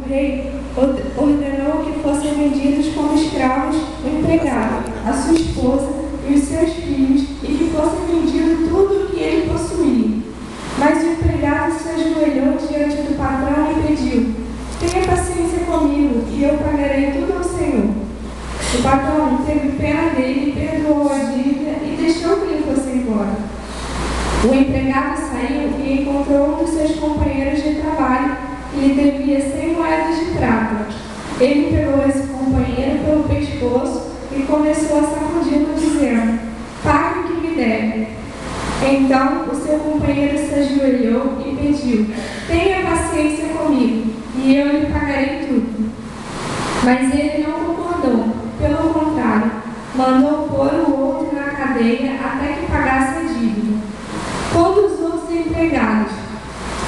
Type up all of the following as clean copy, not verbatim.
o rei ordenou que fossem vendidos como escravos o empregado, a sua esposa e os seus filhos, e que fosse vendido tudo o que ele possuía. Mas o empregado se ajoelhou diante do patrão e pediu: tenha paciência comigo, e eu pagarei tudo ao Senhor. O patrão teve pena dele, perdoou a dívida e deixou que ele fosse embora. O empregado saiu e encontrou um dos seus companheiros de trabalho que lhe devia 100 moedas de prata. Ele pegou esse companheiro pelo pescoço e começou a sacudi-lo, dizendo: pague o que me deve. Então o seu companheiro se ajoelhou e pediu: tenha paciência comigo, e eu lhe pagarei tudo. Mas ele não concordou, pelo contrário, mandou pôr o outro na cadeia até que pagasse a dívida. Quando os outros empregados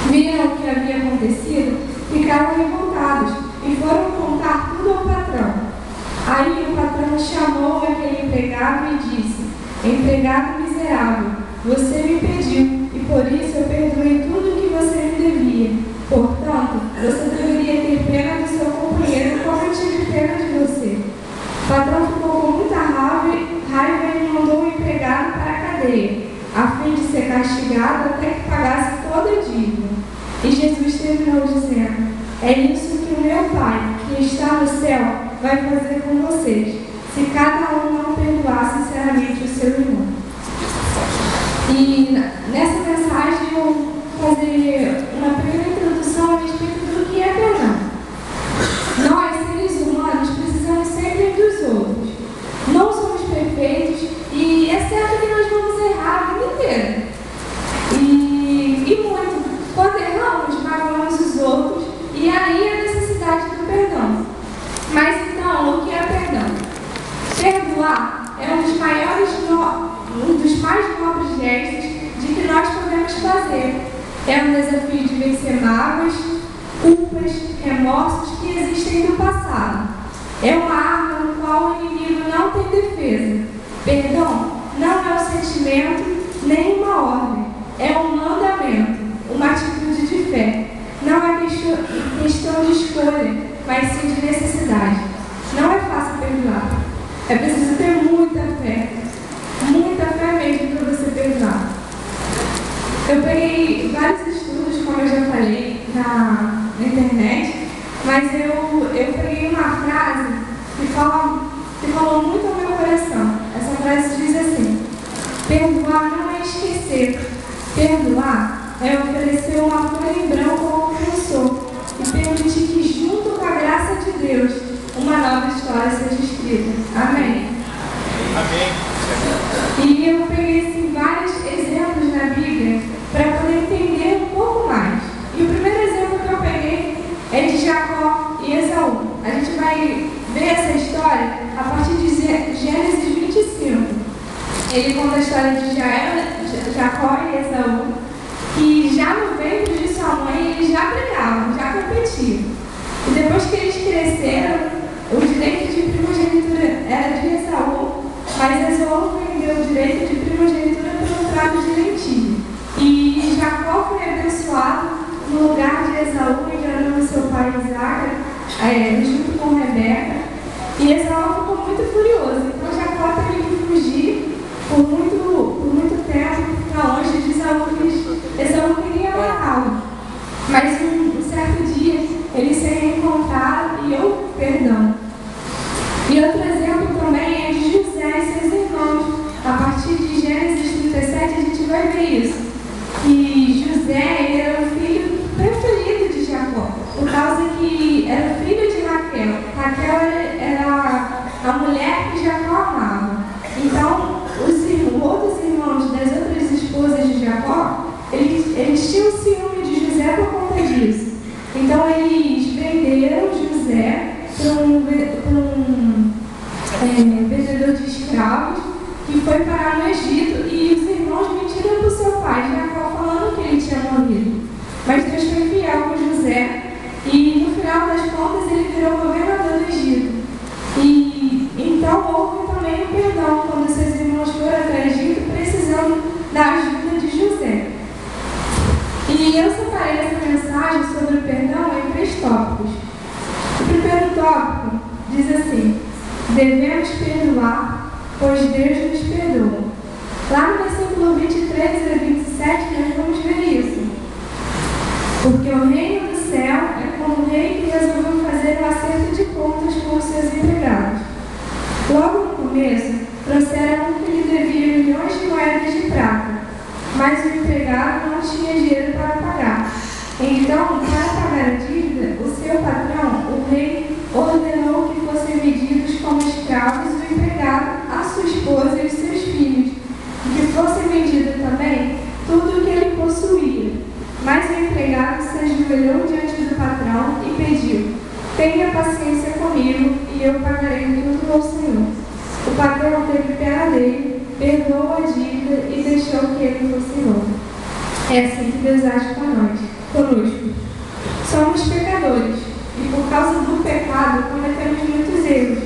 viram o que havia acontecido, ficaram revoltados e foram contar tudo ao patrão. Aí o patrão chamou aquele empregado e disse: empregado miserável, você me pediu, e por isso eu perdoei tudo o que você me devia. Portanto, você deveria ter pena do seu companheiro como eu tive pena de você. O patrão ficou com muita raiva e mandou o empregado para a cadeia, a fim de ser castigado até que pagasse toda a dívida. E Jesus terminou dizendo: é isso que o meu Pai, que está no céu, vai fazer com vocês, se cada um não perdoar sinceramente o seu irmão. E nessa mensagem eu vou fazer uma primeira introdução a respeito do que é perdão. Nós, seres humanos, precisamos sempre dos outros. Não somos perfeitos e é certo que nós vamos errar a vida inteira. E muito. Quando erramos, magoamos os outros e aí a necessidade do perdão. Mas então, o que é perdão? Perdoar é um dos mais nobres gestos de que nós podemos fazer. É um desafio de vencer mágoas, culpas, remorsos que existem do passado. É uma arma no qual o inimigo não tem defesa. Perdão não é um sentimento nem uma ordem. É um mandamento, uma atitude de fé. Não é questão de escolha, mas sim de necessidade. Não é fácil perdoar. É preciso ter muita fé mesmo para você perdoar. Eu peguei vários estudos, como eu já falei, na internet, mas eu peguei uma frase que falou muito ao meu coração. Essa frase diz assim: perdoar não é esquecer. Perdoar é oferecer uma folha em branco ao ofensor e permitir que, junto com a graça de Deus, uma nova história seja escrita. Amém? Amém. E eu peguei assim, vários exemplos na Bíblia para poder entender um pouco mais. E o primeiro exemplo que eu peguei é de Jacó e Esaú. A gente vai ver essa história a partir de Gênesis 25. Ele conta a história de Jacó e Esaú, que já no ventre de sua mãe eles já brigavam, já competiam. E depois que eles cresceram, o direito de primogenitura era de Esaú, mas Esaú vendeu o direito de primogenitura pelo prato de lentilha. E Jacó foi abençoado no lugar de Esaú, enganando seu pai Isaac, junto com Rebeca. E Esaú ficou muito furioso. Então Jacó teve que fugir por muito tempo para longe de Esaú, porque Esaú queria matá-lo. Mas um certo dia eles se reencontraram e houve perdão. E outro exemplo também é de José e seus irmãos. A partir de Gênesis 37 a gente vai ver isso. Que José era o filho preferido de Jacó, por causa que era filho de Raquel. Raquel era a mulher que Jacó amava. Então, os outros irmãos das outras esposas de Jacó, eles tinham ciúme de José por conta disso. Então, eles venderam José para um vendedor de escravos que foi parar no Egito, e os irmãos mentiram para o seu pai, Jacó, falando que ele tinha morrido. Mas Deus foi fiel com José e no final das contas ele virou governador do Egito. E então houve também o perdão quando seus irmãos foram até o Egito precisando da ajuda de José. E eu separei essa mensagem sobre o perdão em 3 tópicos. tópico diz assim: devemos perdoar, pois Deus nos perdoa. Lá no versículo 23 a 27 nós vamos ver isso. Porque o reino do céu é como um rei que resolveu fazer um acerto de contas com os seus empregados. Logo no começo, trouxeram um que lhe devia milhões de moedas de prata, mas o empregado não tinha dinheiro para pagar. Então, para pagar a dívida, o seu patrão, o rei, ordenou que fossem vendidos como escravos o empregado, a sua esposa e os seus filhos, e que fosse vendido também tudo o que ele possuía. Mas o empregado se ajoelhou diante do patrão e pediu: tenha paciência comigo e eu pagarei tudo ao Senhor. O patrão teve pena dele, perdoou a dívida e deixou que ele fosse novo. É assim que Deus age conosco. Somos pecadores e por causa do pecado cometemos muitos erros.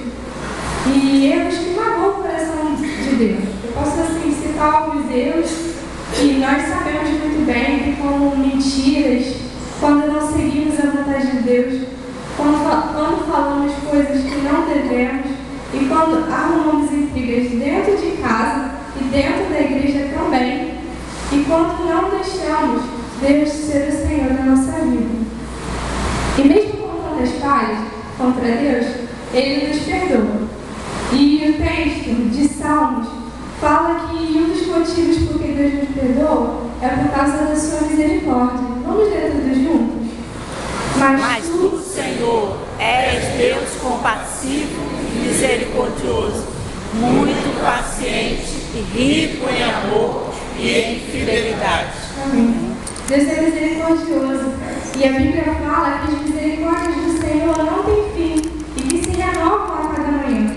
E erros que magoam o coração de Deus. Eu posso assim citar alguns erros que nós sabemos muito bem, que como mentiras, quando não seguimos a vontade de Deus, quando falamos coisas que não devemos e quando arrumamos intrigas dentro de casa e dentro da igreja também, e quando não deixamos Deus ser o Senhor da nossa vida. E mesmo com tantas falhas contra Deus, Ele nos perdoa. E o texto de Salmos fala que um dos motivos por que Deus nos perdoa é por causa da sua misericórdia. Vamos ler tudo juntos? Mas tu, Senhor, és Deus compassivo e misericordioso, muito paciente e rico em amor e em fidelidade. Amém. Deus é misericordioso. E a Bíblia fala que as misericórdias do Senhor não têm fim e que se renovam a cada manhã.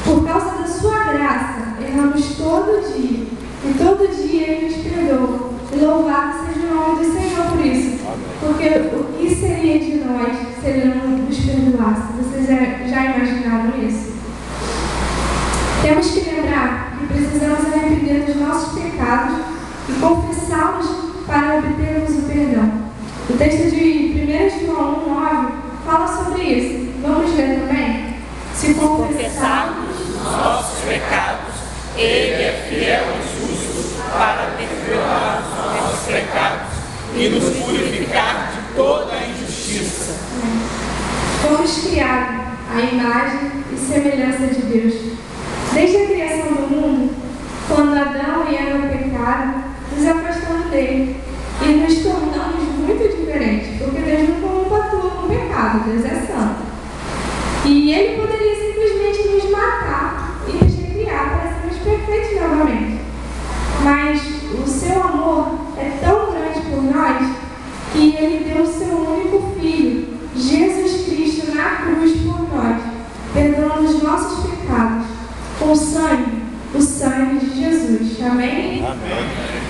Por causa da sua graça, erramos todo dia. E todo dia Ele nos perdoa. E louvado seja o nome do Senhor por isso. Porque o que seria de nós se Ele não nos perdoasse? Vocês já imaginaram isso? Temos que lembrar que precisamos arrepender dos nossos pecados e confessá-los para obtermos o perdão. O texto de 1 João 1,9 fala sobre isso. Vamos ler também? Se confessarmos nossos pecados, Ele é fiel e justo para perdoar os nossos pecados e nos purificar de toda a injustiça. Fomos criados à imagem e semelhança de Deus. Desde a criação do mundo, quando Adão e Eva pecaram, nos afastamos dele e nos tornamos muito diferentes, porque Deus não compactua com o pecado, Deus é santo. E Ele poderia simplesmente nos matar e nos recriar para sermos perfeitos novamente. Mas o seu amor é tão grande por nós que Ele deu o seu único Filho, Jesus Cristo, na cruz por nós, perdoando os nossos pecados com o sangue de Jesus. Amém? Amém.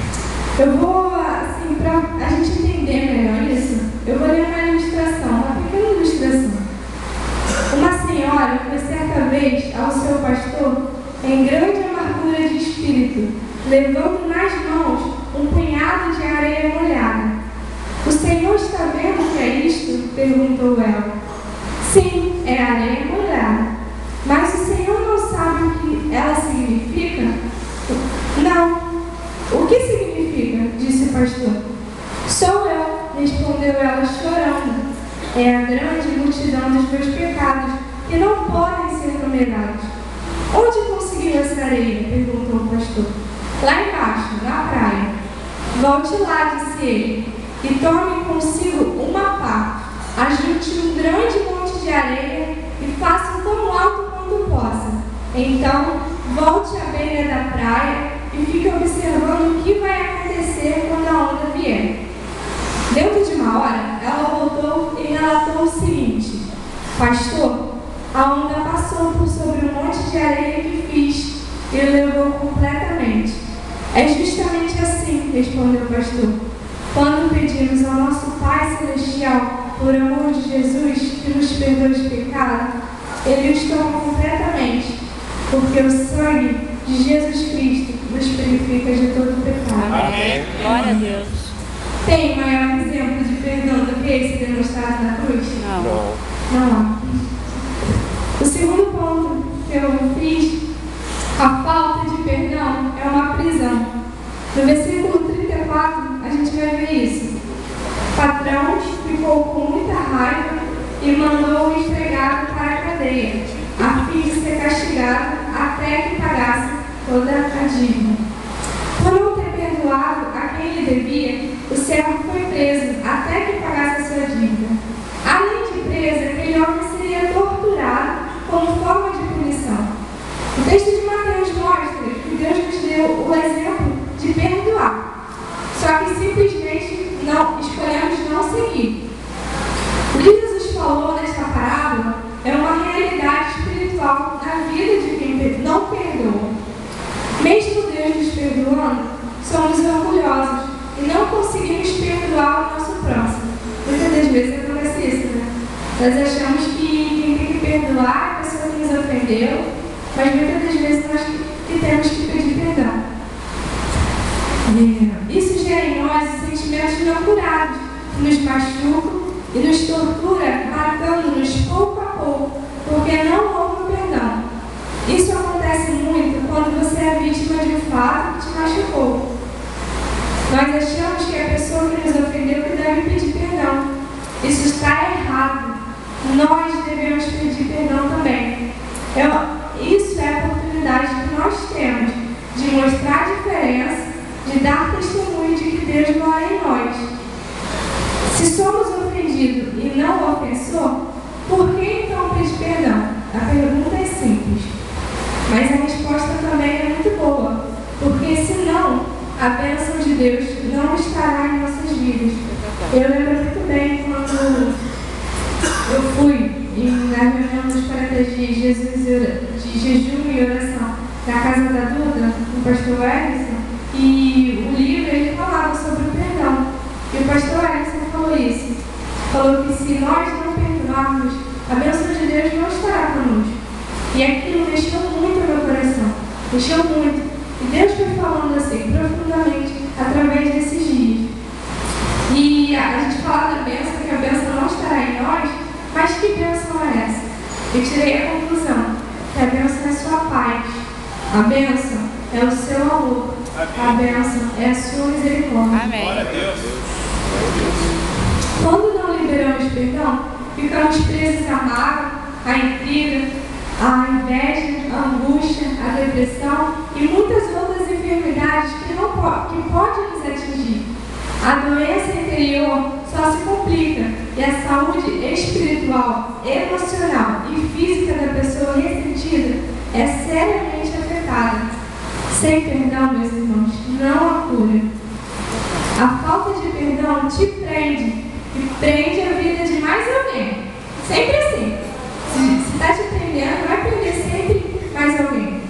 Eu vou, assim, para a gente entender melhor isso, eu vou ler uma ilustração, uma pequena ilustração. Uma senhora foi certa vez ao seu pastor em grande amargura de espírito, levando nas mãos um punhado de areia molhada. O Senhor está vendo o que é isto? Perguntou ela. Sim, é areia molhada. Mas o Senhor não sabe o que ela significa? Não. O que significa? Disse o pastor. Sou eu, respondeu ela chorando. É a grande multidão dos meus pecados que não podem ser numerados. Onde conseguiu essa areia? Perguntou o pastor. Lá embaixo, na praia. Volte lá, disse ele, e tome consigo uma pá. Ajunte um grande monte de areia e faça tão alto quanto possa. Então, volte à beira da praia e fique observando o que vai acontecer quando a onda vier. Dentro de uma hora, ela voltou e relatou o seguinte: pastor, a onda passou por sobre um monte de areia que fiz e o levou completamente. É justamente assim, respondeu o pastor. Quando pedimos ao nosso Pai Celestial, por amor de Jesus, que nos perdoe os pecados, Ele os toma completamente, porque o sangue de Jesus Cristo nos purifica de todo pecado. Amém. Glória a Deus. Tem maior exemplo de perdão do que esse demonstrado na cruz? Não. Não há. que eu fiz, a falta de perdão é uma prisão. No versículo 34, a gente vai ver isso. O patrão ficou com muita raiva e mandou o empregado para a cadeia, a fim de ser castigado até que pagasse toda a dívida. Por não ter perdoado a quem lhe devia, o servo foi preso até que pagasse a sua dívida. Além de preso, aquele homem seria torturado como forma de punição. O texto de Mateus mostra que Deus nos deu o exemplo de perdoar, só que simplesmente escolhemos não seguir. O que Jesus falou nesta parábola é uma realidade espiritual na vida de quem não perdoa. Mesmo Deus nos perdoando, somos orgulhosos e não conseguimos perdoar o nosso próximo. Muitas das vezes acontece isso, né? Nós achamos que quem tem que perdoar é a pessoa que nos ofendeu, mas muitas das vezes nós que temos que pedir perdão. Isso gera em nós sentimentos não curados, que nos machucam e nos tortura, matando-nos pouco a pouco, porque não houve perdão. Isso acontece muito quando você é vítima de um fato que te machucou. Nós achamos que é a pessoa que nos ofendeu que deve pedir perdão. Isso está errado. Nós devemos pedir perdão também. Isso é a oportunidade que nós temos de mostrar a diferença, de dar testemunho de que Deus mora em nós. Se somos ofendidos e não o ofensor, por que então pedir perdão? A pergunta é simples, mas a resposta também é muito boa, porque senão a bênção de Deus não estará em nossas vidas. Eu lembro muito bem quando eu fui na reunião dos 40 dias de jejum e oração na casa da Duda, com o pastor Edson, e o livro ele falava sobre o perdão. E o pastor Edson falou isso. Falou que se nós não perdoarmos, a bênção de Deus não estará conosco. E aquilo mexeu muito no meu coração. Mexeu muito. E Deus foi falando assim, profundamente, através desses dias. E a gente fala da bênção, que a bênção não estará em nós, mas que bênção é essa? Eu tirei a conclusão que a bênção é a sua paz. A bênção é o seu amor. A bênção é a sua misericórdia. Amém. Glória a Deus. Quando não liberamos perdão, ficamos presos à mágoa, à intriga, à inveja, à angústia, à depressão e muitas outras enfermidades que podem nos atingir. A doença interior só se complica e a saúde espiritual, emocional e física da pessoa ressentida é seriamente afetada. Sem perdão, meus irmãos, não há cura. A falta de perdão te prende e prende a vida de mais alguém. Sempre assim. Se está te prendendo, vai prender sempre mais alguém.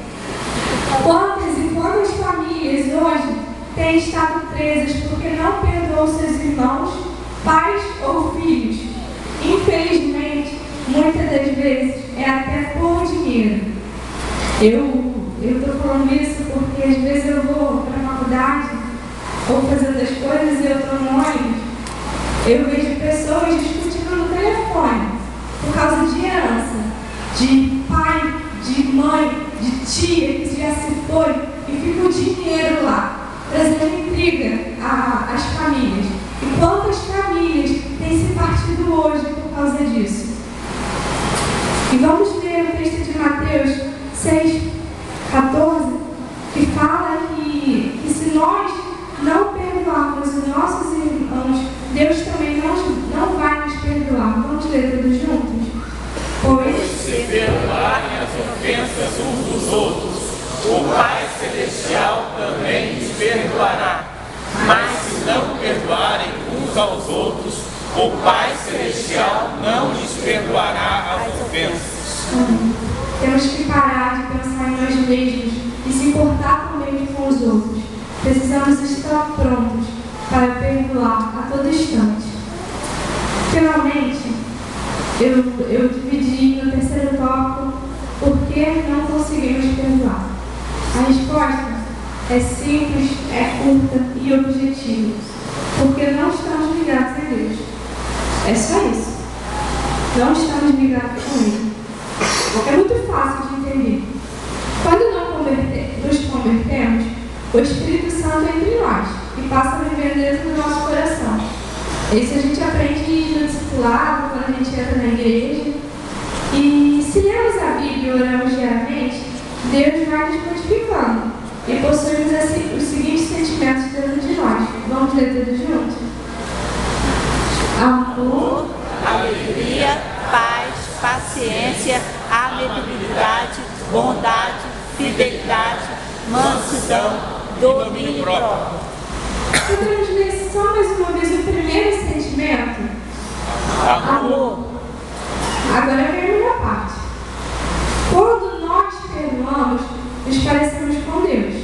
Quantas e quantas famílias hoje têm estado presas porque não perdoam seus irmãos, pais ou filhos? Infelizmente, muitas das vezes é até por dinheiro. Eu estou falando isso porque às vezes eu vou para a faculdade ou fazendo as coisas e eu estou no ônibus. Eu vejo pessoas discutindo no telefone por causa de herança, de pai, de mãe, de tia que já se foi e fica o dinheiro lá, trazendo intriga às famílias. E quantas famílias têm se partido hoje por causa disso? E vamos ler o texto de Mateus 6:14, que fala que se nós não perdoarmos os nossos irmãos, Deus também não vai nos perdoar. Vamos ler todos juntos? Pois Se perdoarem as ofensas uns dos outros, o Pai Celestial também lhes perdoará. Mas se não perdoarem uns aos outros, o Pai Celestial não lhes perdoará as ofensas. Temos que parar de pensar em nós mesmos e se importar também com os outros. Precisamos estar prontos para perdoar a todo instante. Finalmente, eu dividi no terceiro tópico por que não conseguimos perdoar. A resposta é simples, é curta e objetiva. Porque não estamos ligados a Deus. É só isso. Não estamos ligados com Ele. É muito fácil de entender. Quando nos convertemos, o Espírito Santo entra em nós e passa a viver dentro do nosso coração. Isso a gente aprende no discipulado, quando a gente entra na igreja. E se lemos a Bíblia e oramos diariamente, Deus vai nos modificando e possuímos os seguintes sentimentos dentro de nós. Vamos ler tudo juntos? Amor, alegria, paz, paciência, amabilidade, bondade, fidelidade, mansidão, domínio próprio. Podemos ler só mais uma vez o primeiro sentimento? Amor. Agora vem a melhor parte. Quando nós perdoamos, nos parecemos com Deus.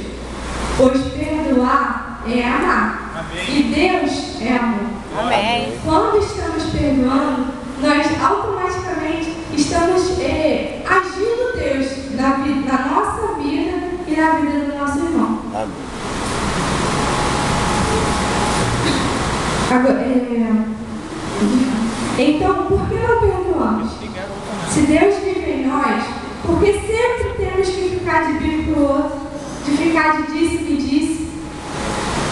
Pois perdoar é amar. Amém. E Deus é amor. Amém. Quando estamos perdoando, nós automaticamente estamos agindo Deus na nossa vida e na vida do nosso irmão. Amém. Agora, então, por que não perdoamos? Se Deus vive em nós, por que sempre temos que ficar de bico para o outro, de ficar de disse-me disse?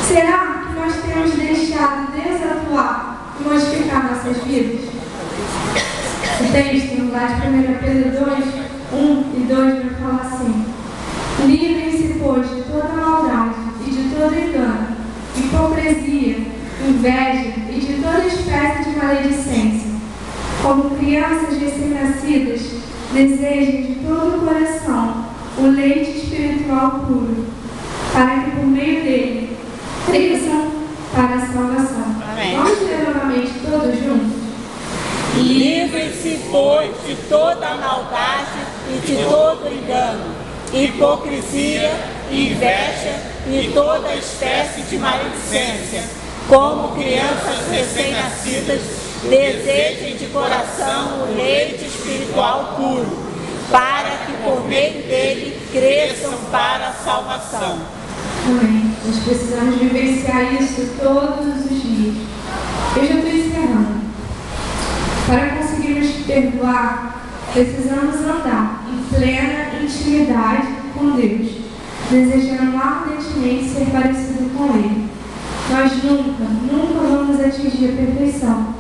Será que nós temos deixado Deus atuar e modificar nossas vidas? O texto lá de 1 Pedro 2, 1 e 2 vai falar assim: livrem-se, pois, de toda maldade e de todo engano, hipocrisia, inveja e de toda espécie de maledicência. Como crianças recém-nascidas, desejem de todo o coração o leite espiritual puro, para que por meio dele cresçam para a salvação. Amém. Vamos ler novamente todos juntos? Livrem-se, pois, de toda maldade e de todo engano, hipocrisia, inveja e toda espécie de maledicência. Como crianças recém-nascidas, desejem de coração o leite espiritual puro, para que por meio dele cresçam para a salvação. Amém. Nós precisamos vivenciar isso todos os dias. Eu já estou encerrando. Para conseguirmos perdoar, precisamos andar em plena intimidade com Deus, desejando ardentemente ser parecido com Ele. Nós nunca vamos atingir a perfeição,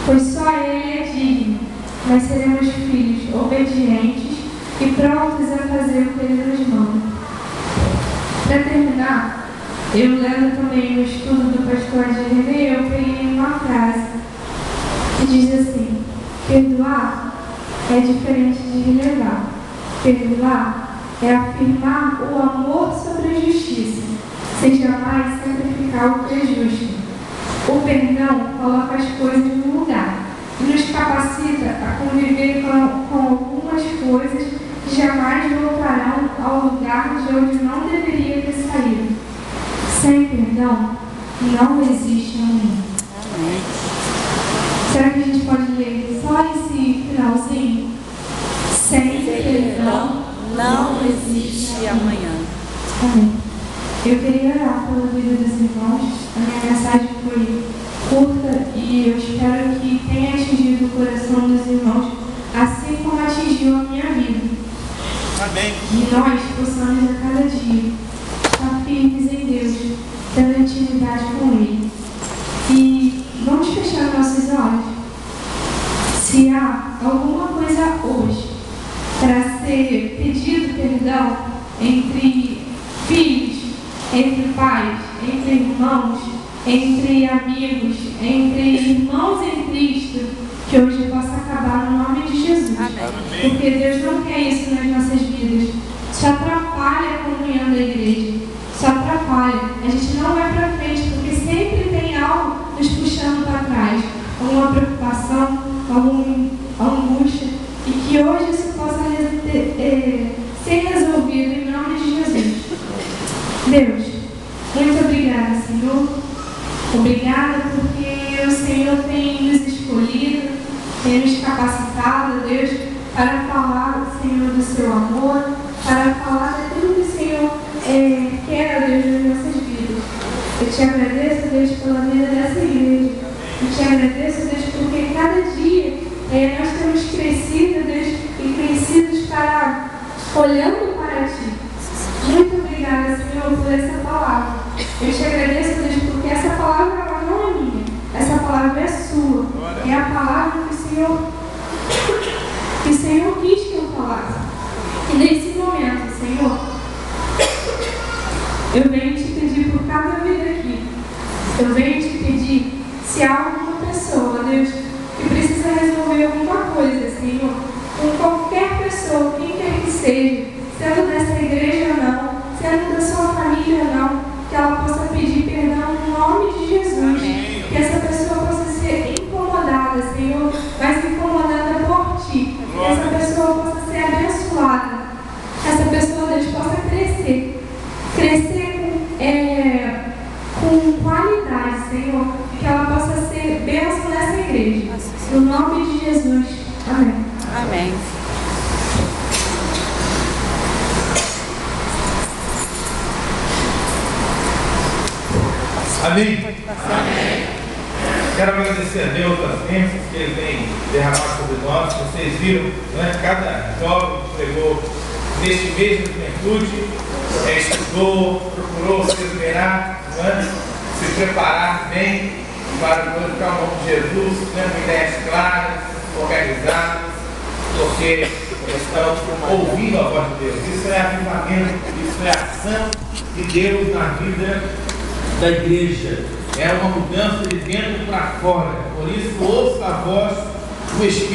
pois só Ele é digno, mas seremos filhos obedientes e prontos a fazer o que Ele nos manda. Para terminar, eu lendo também o estudo do pastor Adriano, eu peguei uma frase que diz assim: perdoar é diferente de relevar. Perdoar é afirmar o amor sobre a justiça, sem jamais sacrificar o que é justo. O perdão coloca as coisas no lugar e nos capacita a conviver com algumas coisas que jamais voltarão ao lugar de onde não deveria ter saído. Sem perdão, não existe amanhã. Será que a gente pode ler só esse finalzinho? Sem perdão, não existe amanhã. Amém. Eu queria orar pela vida dos irmãos. A minha mensagem foi curta e eu espero que tenha atingido o coração dos irmãos, assim como atingiu a minha vida. Amém. E nós possamos a cada dia estar firmes em Deus, tendo intimidade com Ele. E vamos fechar nossos olhos. Se há alguma coisa hoje para ser pedido perdão entre filhos, entre pais, entre irmãos, entre amigos, entre irmãos em Cristo, que hoje possa acabar no nome de Jesus. Amém. Porque Deus não quer isso nas nossas vidas. Isso atrapalha a comunhão da igreja. Isso atrapalha. A gente não vai para frente porque sempre tem algo nos puxando para trás. Alguma preocupação, alguma angústia. E que hoje isso possa ser resolvido em nome de Jesus. Deus, muito obrigada, Senhor. Obrigada porque o Senhor tem nos escolhido, tem nos capacitado, Deus, para falar, Senhor, do seu amor, para falar daquilo que o Senhor quer, Deus, nas nossas vidas. Eu te agradeço, Deus, pela vida dessa igreja. Eu te agradeço, Deus, porque cada dia nós temos crescido, Deus, e olhando para Ti. Muito obrigada, Senhor, por essa palavra. Eu te agradeço, Deus, porque essa palavra ela não é minha. Essa palavra é sua. É a palavra que o Senhor quis que eu falasse. E nesse momento, Senhor, eu venho te pedir por cada vida aqui. Eu venho te pedir se há alguma pessoa, Deus, que precisa resolver alguma coisa, Senhor, com qualquer pessoa, quem quer que seja, sendo dessa igreja ou não, sendo da sua família ou não, que ela possa pedir perdão no nome de Jesus. Amém. Que essa pessoa possa ser incomodada, Senhor, mas incomodada por Ti. Que essa pessoa possa ser abençoada. Que essa pessoa, Deus, possa crescer. Crescer com qualidade, Senhor. Que ela possa ser bênção nessa igreja. No nome de Jesus. Amém. Amém. Amém. Amém. Quero agradecer a Deus pelas bênçãos que Ele tem derramado sobre nós. Vocês viram, né? Cada jovem que pregou neste mês de juventude estudou, procurou se esmerar, né? Se preparar bem para glorificar o nome de Jesus, né? Com ideias claras, organizadas, porque estão ouvindo a voz de Deus. Isso é avivamento, isso é ação de Deus na vida da igreja. É uma mudança de dentro para fora. Por isso, ouça a voz do Espírito.